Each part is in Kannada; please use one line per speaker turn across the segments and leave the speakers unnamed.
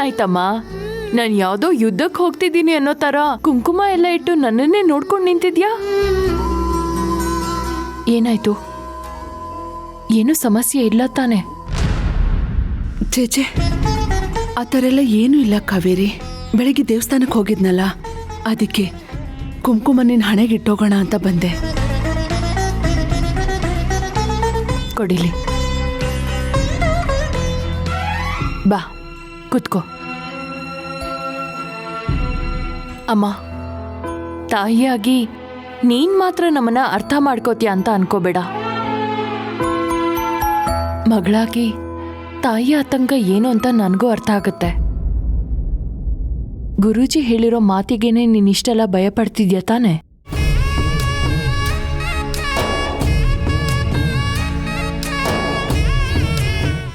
ಏನಾಯ್ತಮ್ಮ? ನಾನು ಯಾವುದೋ ಯುದ್ಧಕ್ಕೆ ಹೋಗ್ತಿದ್ದೀನಿ ಅನ್ನೋ ತರ ಕುಂಕುಮ ಎಲ್ಲ ಇಟ್ಟು ನನ್ನನ್ನೇ ನೋಡ್ಕೊಂಡು ನಿಂತಿದ್ಯಾ? ಏನಾಯ್ತು? ಏನು ಸಮಸ್ಯೆ ಇಲ್ಲ ತಾನೆ?
ಚೇಚೆ, ಆ ಥರ ಎಲ್ಲ ಏನೂ ಇಲ್ಲ ಕಾವೇರಿ. ಬೆಳಗ್ಗೆ ದೇವಸ್ಥಾನಕ್ಕೆ ಹೋಗಿದ್ನಲ್ಲ, ಅದಕ್ಕೆ ಕುಂಕುಮ ನಿನ್ನ ಹಣೆಗೆ ಇಟ್ಟೋಗೋಣ ಅಂತ ಬಂದೆ.
ಕೊಡಿಲಿ. ಬಾ ಕೂತ್ಕೋ. ಅಮ್ಮ, ತಾಯಿಯಾಗಿ ನೀನ್ ಮಾತ್ರ ನಮ್ಮನ್ನ ಅರ್ಥ ಮಾಡ್ಕೋತೀಯ ಅಂತ ಅನ್ಕೋಬೇಡ. ಮಗಳಾಗಿ ತಾಯಿ ಆತಂಕ ಏನು ಅಂತ ನನಗೂ ಅರ್ಥ ಆಗುತ್ತೆ. ಗುರೂಜಿ ಹೇಳಿರೋ ಮಾತಿಗೇನೆ ನೀನಿಷ್ಟೆಲ್ಲ ಭಯ ಪಡ್ತಿದ್ಯಾ ತಾನೆ?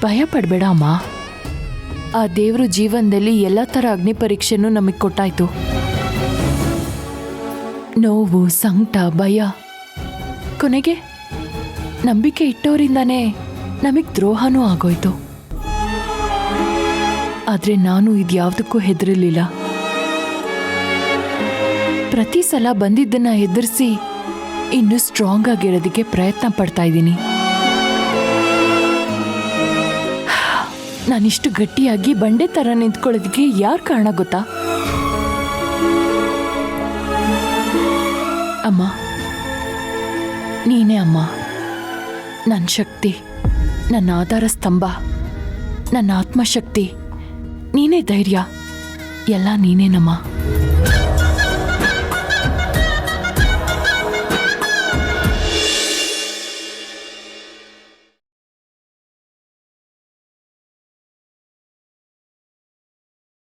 ಭಯ ಪಡ್ಬೇಡ ಅಮ್ಮ. ಆ ದೇವ್ರು ಜೀವನದಲ್ಲಿ ಎಲ್ಲ ಥರ ಅಗ್ನಿ ಪರೀಕ್ಷೆನೂ ನಮಗೆ ಕೊಟ್ಟಾಯ್ತು. ನೋವು, ಸಂಕಟ, ಭಯ, ಕೊನೆಗೆ ನಂಬಿಕೆ ಇಟ್ಟವರಿಂದಾನೇ ನಮಗೆ ದ್ರೋಹನೂ ಆಗೋಯ್ತು. ಆದ್ರೆ ನಾನು ಇದ್ಯಾವುದಕ್ಕೂ ಹೆದರಲಿಲ್ಲ. ಪ್ರತಿ ಸಲ ಬಂದಿದ್ದನ್ನ ಎದುರಿಸಿ ಇನ್ನೂ ಸ್ಟ್ರಾಂಗ್ ಆಗಿರೋದಕ್ಕೆ ಪ್ರಯತ್ನ ಪಡ್ತಾ ಇದ್ದೀನಿ. ನಾನಿಷ್ಟು ಗಟ್ಟಿಯಾಗಿ ಬಂಡೆ ತರ ನಿಂತ್ಕೊಳ್ಳೋದಕ್ಕೆ ಯಾರು ಕಾರಣ ಗೊತ್ತಾ? ಅಮ್ಮ, ನೀನೇ ಅಮ್ಮ. ನನ್ನ ಶಕ್ತಿ, ನನ್ನ ಆಧಾರ ಸ್ತಂಭ, ನನ್ನ ಆತ್ಮಶಕ್ತಿ, ನೀನೇ ಧೈರ್ಯ, ಎಲ್ಲ ನೀನೇನಮ್ಮ.